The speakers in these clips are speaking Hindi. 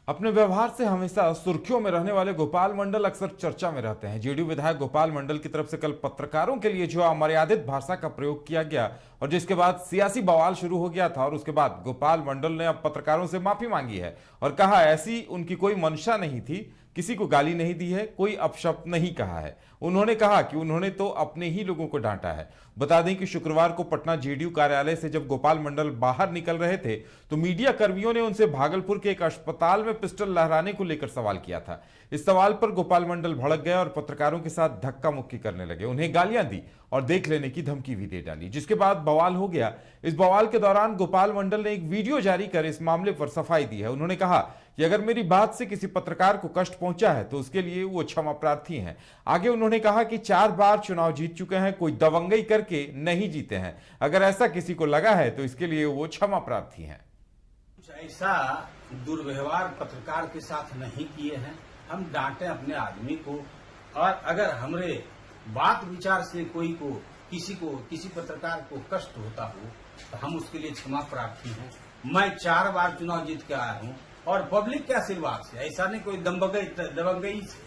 अपने व्यवहार से हमेशा सुर्खियों में रहने वाले गोपाल मंडल अक्सर चर्चा में रहते हैं। जेडीयू विधायक गोपाल मंडल की तरफ से कल पत्रकारों के लिए जो अमर्यादित भाषा का प्रयोग किया गया और जिसके बाद सियासी बवाल शुरू हो गया था, और उसके बाद गोपाल मंडल ने अब पत्रकारों से माफी मांगी है और कहा ऐसी उनकी कोई मंशा नहीं थी, किसी को गाली नहीं दी है, कोई अपशब्द नहीं कहा है। उन्होंने कहा कि उन्होंने तो अपने ही लोगों को डांटा है। बता दें कि शुक्रवार को पटना जेडीयू कार्यालय से जब गोपाल मंडल बाहर निकल रहे थे तो मीडिया कर्मियों ने उनसे भागलपुर के एक अस्पताल में पिस्टल लहराने को लेकर सवाल किया था। इस सवाल पर गोपाल मंडल भड़क गए और पत्रकारों के साथ धक्का मुक्की करने लगे, उन्हें गालियां दी और देख लेने की धमकी भी दे डाली, जिसके बाद बवाल हो गया। इस बवाल के दौरान गोपाल मंडल ने एक वीडियो जारी कर इस मामले पर सफाई दी है। उन्होंने कहा कि अगर मेरी बात से किसी पत्रकार को कष्ट पहुंचा है तो उसके लिए वो क्षमा प्रार्थी हैं। आगे उन्होंने कहा कि 4 बार चुनाव जीत चुके हैं, कोई दबंगई करके नहीं जीते हैं। अगर ऐसा किसी को लगा है तो इसके लिए वो क्षमा प्रार्थी हैं। ऐसा दुर्व्यवहार पत्रकार के साथ नहीं किए हैं। हम डांटे अपने आदमी को, और अगर हमरे बात विचार से किसी पत्रकार को कष्ट होता हो तो हम उसके लिए क्षमा प्रार्थी हैं। मैं 4 बार चुनाव जीत के आया हूं और पब्लिक के आशीर्वाद से, ऐसा नहीं कोई दबंगई से।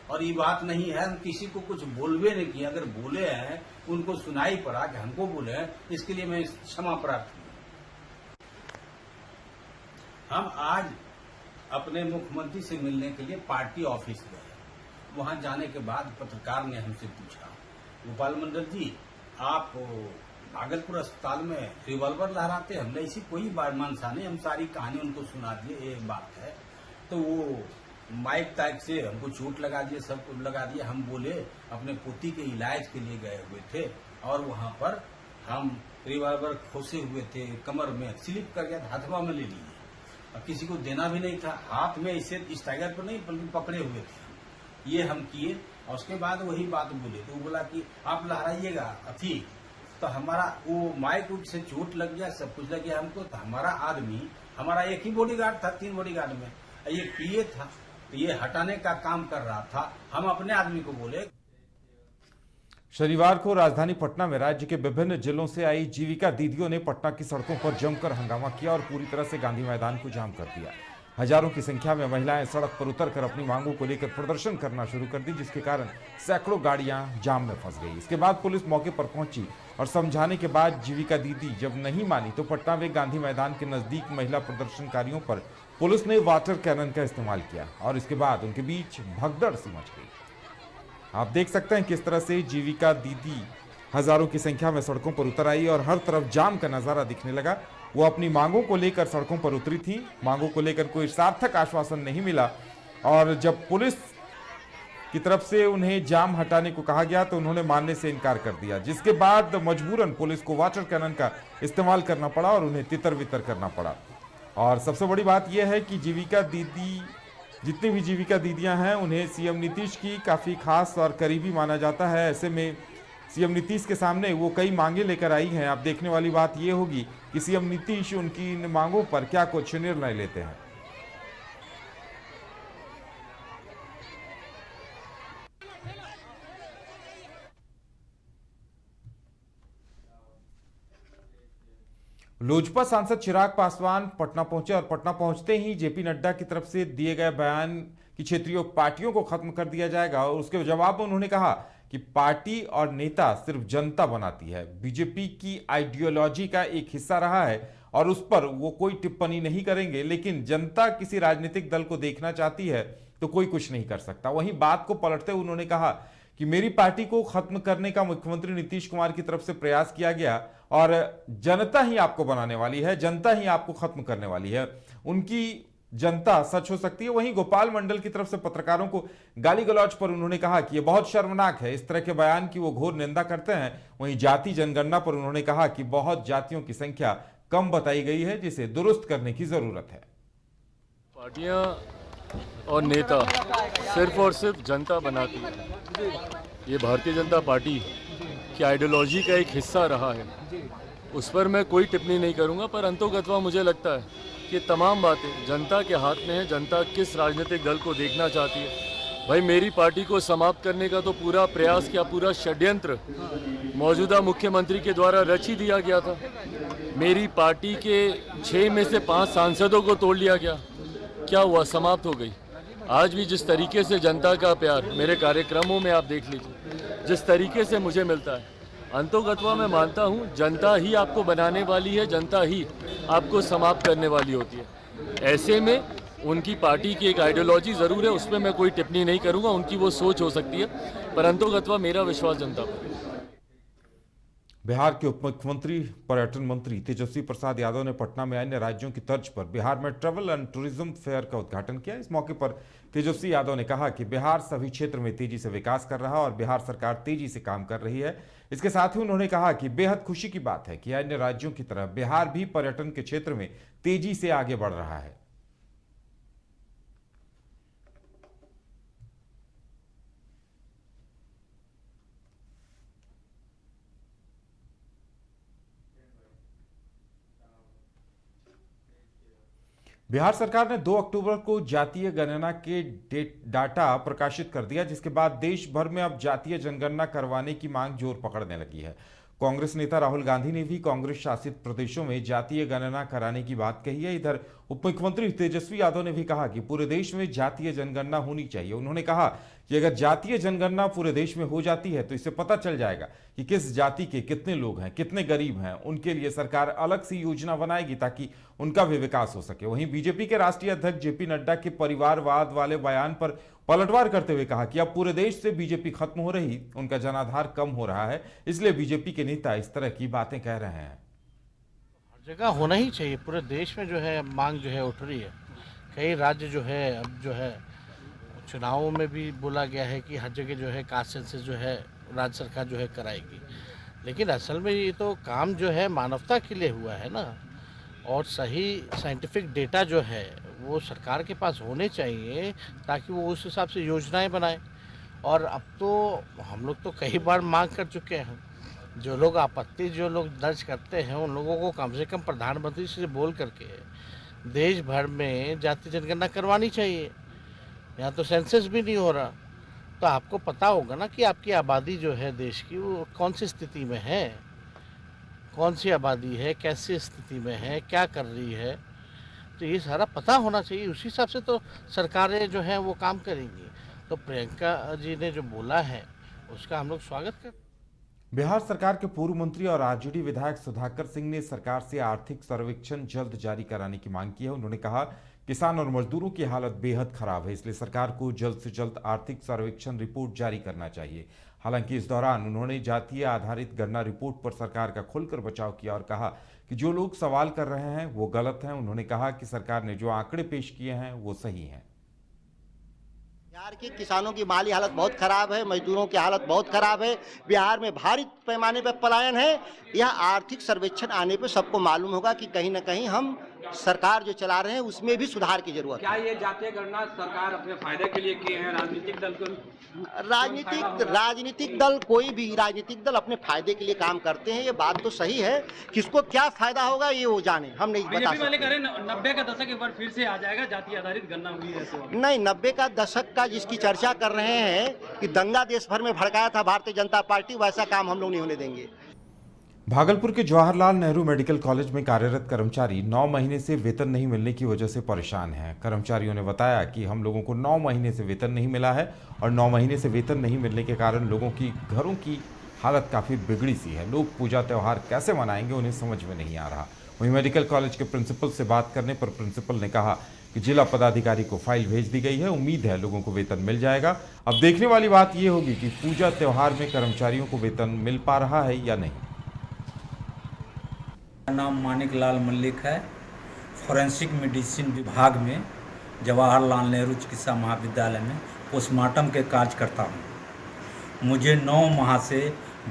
और ये बात नहीं है हम किसी को कुछ बोलवे नहीं किए। अगर बोले हैं उनको सुनाई पड़ा कि हमको बोले हैं, इसके लिए मैं क्षमा प्रार्थी हूं। हम आज अपने मुख्यमंत्री से मिलने के लिए पार्टी ऑफिस गए। वहां जाने के बाद पत्रकार ने हमसे पूछा, गोपाल मंडल जी आप भागलपुर अस्पताल में रिवॉल्वर लहराते? हमने ऐसी कोई मानसा नहीं, हम सारी कहानी उनको सुना दिए, एक बात है। तो वो माइक तक से हमको चोट लगा दिए, सब कुछ लगा दिया। हम बोले अपने पोती के इलाज के लिए गए हुए थे और वहां पर हम रिवॉल्वर खोसे हुए थे, कमर में स्लिप कर गया, हाथवा में ले लिए और किसी को देना भी नहीं था। हाथ में इसे इस टाइगर पर नहीं बल्कि पकड़े हुए थे। ये हम किए और उसके बाद वही बात बोले। तो वो बोला कि आप लहराइएगा अथी। तो हमारा वो माइक उठ से चोट लग गया, सब कुछ लग गया हमको। तो हमारा आदमी, हमारा एक ही बॉडीगार्ड था, 3 बॉडीगार्ड में ये पीए था, तो ये हटाने का काम कर रहा था। हम अपने आदमी को बोले। शनिवार को राजधानी पटना में राज्य के विभिन्न जिलों से आई जीविका दीदियों ने पटना की सड़कों पर जमकर हंगामा किया और पूरी तरह से गांधी मैदान को जाम कर दिया। हजारों की संख्या में महिलाएं सड़क पर उतरकर अपनी मांगों को लेकर प्रदर्शन करना शुरू कर दी, जिसके कारण सैकड़ों गाड़ियां जाम में फंस गई। इसके बाद पुलिस मौके पर पहुंची और समझाने के बाद जीविका दीदी जब नहीं मानी तो पटना में गांधी मैदान के नजदीक महिला प्रदर्शनकारियों पर पुलिस ने वाटर कैनन का इस्तेमाल किया और इसके बाद उनके बीच भगदड़ सी मच गई। आप देख सकते हैं किस तरह से जीविका दीदी हजारों की संख्या में सड़कों पर उतर आई और हर तरफ जाम का नजारा दिखने लगा। वो अपनी मांगों को लेकर सड़कों पर उतरी थी। मांगों को लेकर कोई सार्थक आश्वासन नहीं मिला और जब पुलिस की तरफ से उन्हें जाम हटाने को कहा गया तो उन्होंने मानने से इनकार कर दिया, जिसके बाद मजबूरन पुलिस को वाटर कैनन का इस्तेमाल करना पड़ा और उन्हें तितर बितर करना पड़ा। और सबसे बड़ी बात यह है कि जीविका दीदी, जितनी भी जीविका दीदियां हैं, उन्हें सीएम नीतीश की काफ़ी खास और करीबी माना जाता है। ऐसे में सीएम नीतीश के सामने वो कई मांगे लेकर आई हैं। अब देखने वाली बात ये होगी कि सीएम नीतीश उनकी इन मांगों पर क्या कुछ निर्णय लेते हैं। लोजपा सांसद चिराग पासवान पटना पहुंचे और पटना पहुंचते ही जेपी नड्डा की तरफ से दिए गए बयान कि क्षेत्रीय पार्टियों को खत्म कर दिया जाएगा, और उसके जवाब में उन्होंने कहा कि पार्टी और नेता सिर्फ जनता बनाती है, बीजेपी की आइडियोलॉजी का एक हिस्सा रहा है और उस पर वो कोई टिप्पणी नहीं करेंगे, लेकिन जनता किसी राजनीतिक दल को देखना चाहती है तो कोई कुछ नहीं कर सकता। वहीं बात को पलटते हुए उन्होंने कहा कि मेरी पार्टी को खत्म करने का मुख्यमंत्री नीतीश कुमार की तरफ से प्रयास किया गया और जनता ही आपको बनाने वाली है, जनता ही आपको खत्म करने वाली है। उनकी जनता सच हो सकती है। वहीं गोपाल मंडल की तरफ से पत्रकारों को गाली गलौज पर उन्होंने कहा कि यह बहुत शर्मनाक है, इस तरह के बयान की वो घोर निंदा करते हैं। वहीं जाति जनगणना पर उन्होंने कहा कि बहुत जातियों की संख्या कम बताई गई है, जिसे दुरुस्त करने की जरूरत है। पार्टियां और नेता सिर्फ और सिर्फ जनता बनाती है। ये भारतीय जनता पार्टी की आइडियोलॉजी का एक हिस्सा रहा है, उस पर मैं कोई टिप्पणी नहीं करूंगा। पर अंतोगत्वा मुझे लगता है कि तमाम बातें जनता के हाथ में है, जनता किस राजनीतिक दल को देखना चाहती है। भाई मेरी पार्टी को समाप्त करने का तो पूरा प्रयास किया, पूरा षड्यंत्र मौजूदा मुख्यमंत्री के द्वारा रच ही दिया गया था। मेरी पार्टी के 6 में से 5 सांसदों को तोड़ लिया गया। क्या हुआ, समाप्त हो गई। आज भी जिस तरीके से जनता का प्यार मेरे कार्यक्रमों में आप देख लीजिए, जिस तरीके से मुझे मिलता है, अंतोगत्वा मैं मानता हूँ जनता ही आपको बनाने वाली है, जनता ही आपको समाप्त करने वाली होती है। ऐसे में उनकी पार्टी की एक आइडियोलॉजी ज़रूर है, उसमें मैं कोई टिप्पणी नहीं करूँगा, उनकी वो सोच हो सकती है, पर अंतोगत्वा मेरा विश्वास जनता पर। बिहार के उप मुख्यमंत्री पर्यटन मंत्री तेजस्वी प्रसाद यादव ने पटना में अन्य राज्यों की तर्ज पर बिहार में ट्रैवल एंड टूरिज्म फेयर का उद्घाटन किया। इस मौके पर तेजस्वी यादव ने कहा कि बिहार सभी क्षेत्र में तेजी से विकास कर रहा है और बिहार सरकार तेजी से काम कर रही है। इसके साथ ही उन्होंने कहा कि बेहद खुशी की बात है कि अन्य राज्यों की तरह बिहार भी पर्यटन के क्षेत्र में तेजी से आगे बढ़ रहा है। बिहार सरकार ने 2 अक्टूबर को जातीय गणना के डाटा प्रकाशित कर दिया, जिसके बाद देश भर में अब जातीय जनगणना करवाने की मांग जोर पकड़ने लगी है। कांग्रेस नेता राहुल गांधी ने भी कांग्रेस शासित प्रदेशों में जातीय गणना कराने की बात कही है। इधर उप मुख्यमंत्री तेजस्वी यादव ने भी कहा कि पूरे देश में जातीय जनगणना होनी चाहिए। उन्होंने कहा कि अगर जातीय जनगणना पूरे देश में हो जाती है तो इससे पता चल जाएगा कि किस जाति के कितने लोग हैं, कितने गरीब हैं। उनके लिए सरकार अलग सी योजना बनाएगी ताकि उनका भी विकास हो सके। वहीं बीजेपी के राष्ट्रीय अध्यक्ष जेपी नड्डा के परिवारवाद वाले बयान पर पलटवार करते हुए कहा कि अब पूरे देश से बीजेपी खत्म हो रही, उनका जनाधार कम हो रहा है, इसलिए बीजेपी के नेता इस तरह की बातें कह रहे हैं। हर जगह होना ही चाहिए, पूरे देश में जो है मांग जो है उठ रही है। कई राज्य जो है अब जो है चुनावों में भी बोला गया है कि हर जगह जो है कास्ट सेंसस जो है राज्य सरकार जो है कराएगी, लेकिन असल में ये तो काम जो है मानवता के लिए हुआ है ना, और सही साइंटिफिक डेटा जो है वो सरकार के पास होने चाहिए ताकि वो उस हिसाब से योजनाएं बनाए। और अब तो हम लोग तो कई बार मांग कर चुके हैं, जो लोग आपत्ति जो लोग दर्ज करते हैं उन लोगों को कम से कम प्रधानमंत्री से बोल करके देश भर में जाति जनगणना करवानी चाहिए। यहाँ तो सेंसस भी नहीं हो रहा, तो आपको पता होगा ना कि आपकी आबादी जो है देश की वो कौन सी स्थिति में है, कौन सी आबादी है, कैसी स्थिति में है, क्या कर रही है, तो ये सारा पता होना चाहिए। उसी हिसाब से तो सरकारें जो हैं वो काम करेंगी। तो प्रियंका जी ने जो बोला है उसका हम लोग स्वागत करते हैं। बिहार सरकार के पूर्व मंत्री और आरजेडी विधायक सुधाकर सिंह ने सरकार से आर्थिक सर्वेक्षण जल्द जारी कराने की मांग की है। उन्होंने कहा किसान और मजदूरों की हालत बेहद खराब है, इसलिए सरकार को जल्द से जल्द आर्थिक सर्वेक्षण रिपोर्ट जारी करना चाहिए। हालांकि इस दौरान उन्होंने जातीय आधारित गणना रिपोर्ट पर सरकार का खुलकर बचाव किया और कहा कि जो लोग सवाल कर रहे हैं वो गलत हैं। उन्होंने कहा कि सरकार ने जो आंकड़े पेश किए हैं वो सही हैं। बिहार के किसानों की माली हालत बहुत खराब है, मजदूरों की हालत बहुत खराब है। बिहार में भारी पैमाने पर पलायन है। यह आर्थिक सर्वेक्षण आने पर सबको मालूम होगा कि कहीं न कहीं हम सरकार जो चला रहे हैं उसमें भी सुधार की जरूरत है। क्या ये जातीय गणना सरकार अपने फायदे के लिए किए हैं? राजनीतिक दल को राजनीतिक दल कोई भी राजनीतिक दल अपने फायदे के लिए काम करते हैं, ये बात तो सही है। किसको क्या फायदा होगा ये वो जाने, हम नहीं बता सकते। 90 का दशक एक बार फिर से आ जाएगा, जातीय आधारित गणना हुई है तो नहीं, 90 का दशक का जिसकी चर्चा कर रहे हैं कि दंगा देश भर में भड़काया था भारतीय जनता पार्टी, वैसा काम हम लोग नहीं होने देंगे। भागलपुर के जवाहरलाल नेहरू मेडिकल कॉलेज में कार्यरत कर्मचारी 9 महीने से वेतन नहीं मिलने की वजह से परेशान हैं। कर्मचारियों ने बताया कि हम लोगों को 9 महीने से वेतन नहीं मिला है और 9 महीने से वेतन नहीं मिलने के कारण लोगों की घरों की हालत काफ़ी बिगड़ी सी है। लोग पूजा त्यौहार कैसे मनाएंगे उन्हें समझ में नहीं आ रहा। वहीं मेडिकल कॉलेज के प्रिंसिपल से बात करने पर प्रिंसिपल ने कहा कि जिला पदाधिकारी को फाइल भेज दी गई है, उम्मीद है लोगों को वेतन मिल जाएगा। अब देखने वाली बात यह होगी कि पूजा त्यौहार में कर्मचारियों को वेतन मिल पा रहा है या नहीं। मेरा नाम मानिक लाल मल्लिक है। फॉरेंसिक मेडिसिन विभाग में जवाहरलाल नेहरू चिकित्सा महाविद्यालय में पोस्टमार्टम के कार्य करता हूँ। मुझे 9 माह से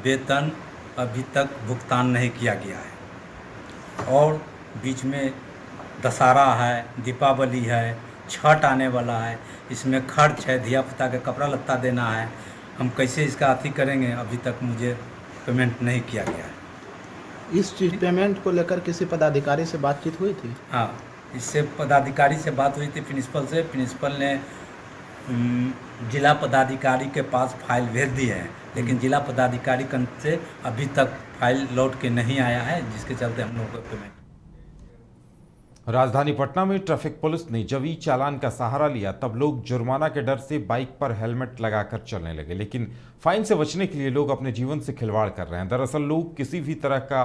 वेतन अभी तक भुगतान नहीं किया गया है और बीच में दशहरा है, दीपावली है, छठ आने वाला है, इसमें खर्च है, धिया पुता के कपड़ा लत्ता देना है। हम कैसे इसका अति करेंगे? अभी तक मुझे पेमेंट नहीं किया गया है। इस चीज पेमेंट को लेकर किसी पदाधिकारी से बातचीत हुई थी? हाँ, इससे पदाधिकारी से बात हुई थी, प्रिंसिपल से। प्रिंसिपल ने जिला पदाधिकारी के पास फाइल भेज दी है, लेकिन जिला पदाधिकारी से अभी तक फाइल लौट के नहीं आया है, जिसके चलते हम लोगों को पेमेंट। राजधानी पटना में ट्रैफिक पुलिस ने जब ई चालान का सहारा लिया तब लोग जुर्माना के डर से बाइक पर हेलमेट लगाकर चलने लगे, लेकिन फाइन से बचने के लिए लोग अपने जीवन से खिलवाड़ कर रहे हैं। दरअसल लोग किसी भी तरह का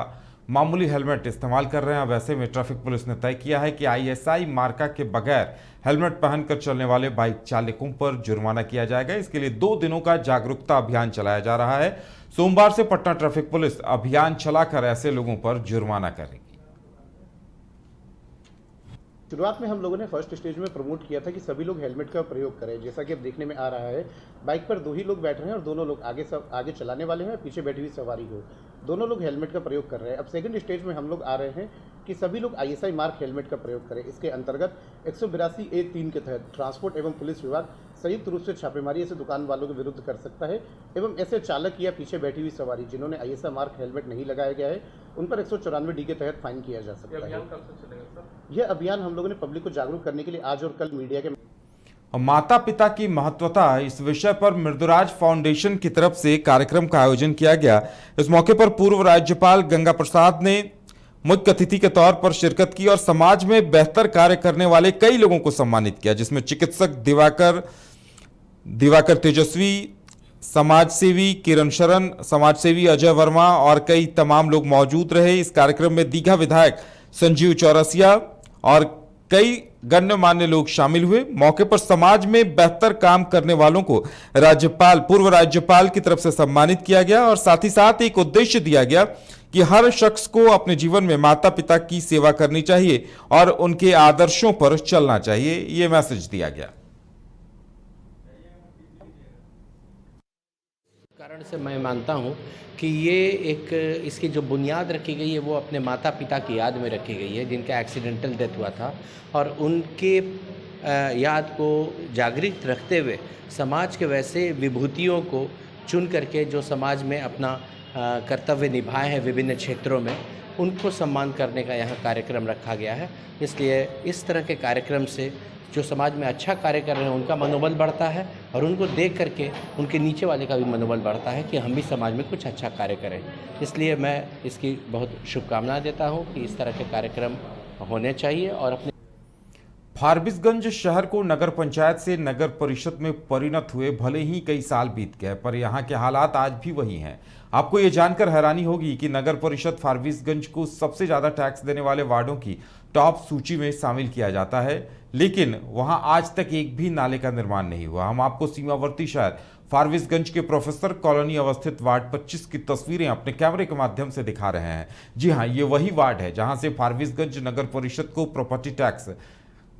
मामूली हेलमेट इस्तेमाल कर रहे हैं। वैसे में ट्रैफिक पुलिस ने तय किया है कि ISI मार्का के बगैर हेलमेट पहनकर चलने वाले बाइक चालकों पर जुर्माना किया जाएगा। इसके लिए 2 दिनों का जागरूकता अभियान चलाया जा रहा है। सोमवार से पटना ट्रैफिक पुलिस अभियान चलाकर ऐसे लोगों पर जुर्माना करेगी। शुरुआत में हम लोगों ने फर्स्ट स्टेज में प्रमोट किया था कि सभी लोग हेलमेट का प्रयोग करें। जैसा कि अब देखने में आ रहा है, बाइक पर 2 ही लोग बैठ रहे हैं और दोनों लोग आगे चलाने वाले हैं, पीछे बैठी हुई सवारी हो, दोनों लोग हेलमेट का प्रयोग कर रहे हैं। अब सेकंड स्टेज में हम लोग आ रहे हैं कि सभी लोग ISI मार्क हेलमेट का प्रयोग करें। इसके अंतर्गत 182A3 के तहत ट्रांसपोर्ट एवं पुलिस विभाग संयुक्त रूप से छापेमारी ऐसे दुकान वालों के विरुद्ध कर सकता है एवं ऐसे चालक या पीछे बैठी हुई सवारी जिन्होंने ISI मार्क हेलमेट नहीं लगाया गया है उन पर 194D के तहत फाइन किया जा सकता है। यह अभियान हम लोगों ने पब्लिक को जागरूक करने के लिए आज और कल मीडिया के माता पिता की महत्वता इस विषय पर मृदुराज फाउंडेशन की तरफ से कार्यक्रम का आयोजन किया गया। इस मौके पर पूर्व राज्यपाल गंगा प्रसाद ने मुख्य अतिथि के तौर पर शिरकत की और समाज में बेहतर कार्य करने वाले कई लोगों को सम्मानित किया, जिसमें चिकित्सक दिवाकर तेजस्वी, समाजसेवी किरण शरण, समाजसेवी अजय वर्मा और कई तमाम लोग मौजूद रहे। इस कार्यक्रम में दीघा विधायक संजीव चौरसिया और कई गण्यमान्य लोग शामिल हुए। मौके पर समाज में बेहतर काम करने वालों को पूर्व राज्यपाल की तरफ से सम्मानित किया गया और साथ ही साथ एक उद्देश्य दिया गया कि हर शख्स को अपने जीवन में माता पिता की सेवा करनी चाहिए और उनके आदर्शों पर चलना चाहिए। ये मैसेज दिया गया। कारण से मैं मानता हूँ कि ये इसकी जो बुनियाद रखी गई है वो अपने माता पिता की याद में रखी गई है जिनका एक्सीडेंटल डेथ हुआ था, और उनके याद को जागृत रखते हुए समाज के वैसे विभूतियों को चुन करके जो समाज में अपना कर्तव्य निभाए हैं विभिन्न क्षेत्रों में, उनको सम्मान करने का यहाँ कार्यक्रम रखा गया है। इसलिए इस तरह के कार्यक्रम से जो समाज में अच्छा कार्य कर रहे हैं उनका मनोबल बढ़ता है और उनको देख करके उनके नीचे वाले का भी मनोबल बढ़ता है कि हम भी समाज में कुछ अच्छा कार्य करें। इसलिए मैं इसकी बहुत शुभकामनाएं देता हूं कि इस तरह के कार्यक्रम होने चाहिए। और अपने फारबिसगंज शहर को नगर पंचायत से नगर परिषद में परिणत हुए भले ही कई साल बीत गए, पर यहाँ के हालात आज भी वही हैं। आपको ये जानकर हैरानी होगी कि नगर परिषद फारबिसगंज को सबसे ज़्यादा टैक्स देने वाले वार्डों की टॉप सूची में शामिल किया जाता है, लेकिन वहां आज तक एक भी नाले का निर्माण नहीं हुआ। हम आपको सीमावर्ती शहर फारबिसगंज के प्रोफेसर कॉलोनी अवस्थित वार्ड 25 की तस्वीरें अपने कैमरे के माध्यम से दिखा रहे हैं। जी हां, ये वही वार्ड है जहां से फारबिसगंज नगर परिषद को प्रॉपर्टी टैक्स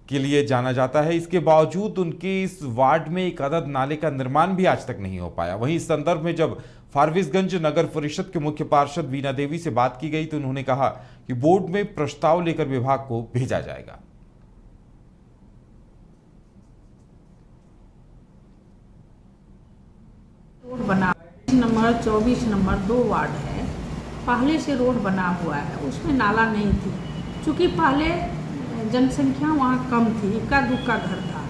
के लिए जाना जाता है। इसके बावजूद उनके इस वार्ड में एक अदद नाले का निर्माण भी आज तक नहीं हो पाया। वहीं इस संदर्भ में जब फारबिसगंज नगर परिषद के मुख्य पार्षद वीना देवी से बात की गई तो उन्होंने कहा कि बोर्ड में प्रस्ताव लेकर विभाग को भेजा जाएगा। रोड बना नंबर 24 नंबर 2 वार्ड है, पहले से रोड बना हुआ है, उसमें नाला नहीं थी। चूँकि पहले जनसंख्या वहाँ कम थी, इक्का दुक्का घर था,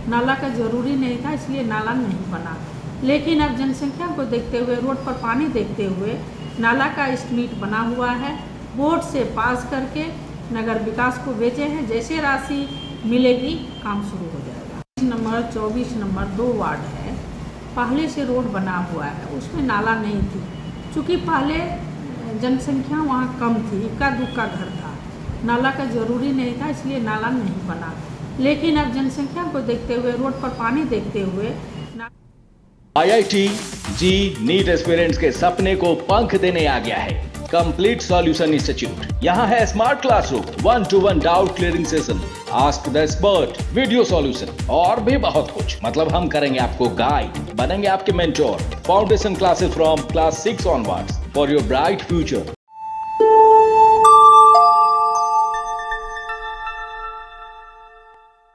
नाला का जरूरी नहीं था, इसलिए नाला नहीं बना। लेकिन अब जनसंख्या को देखते हुए, रोड पर पानी देखते हुए नाला का एस्टीमेट बना हुआ है, बोर्ड से पास करके नगर विकास को भेजे हैं। जैसे राशि मिलेगी काम शुरू हो जाएगा। नंबर 24 नंबर 2 वार्ड है, पहले से रोड बना हुआ है, उसमें नाला नहीं थी। चूँकि पहले जनसंख्या वहाँ कम थी, इक्का दुक्का घर था, नाला का जरूरी नहीं था, इसलिए नाला नहीं बना। लेकिन अब जनसंख्या को देखते हुए, रोड पर पानी देखते हुए IIT जी नीट एस्पिरेंट्स के सपने को पंख देने आ गया है कंप्लीट सॉल्यूशन इंस्टीट्यूट। यहाँ है smart classroom, 1-to-1 doubt clearing session, ask the expert, video solution और भी बहुत कुछ। मतलब हम करेंगे आपको गाइड, बनेंगे आपके mentor. Foundation classes from class 6 onwards for your bright future.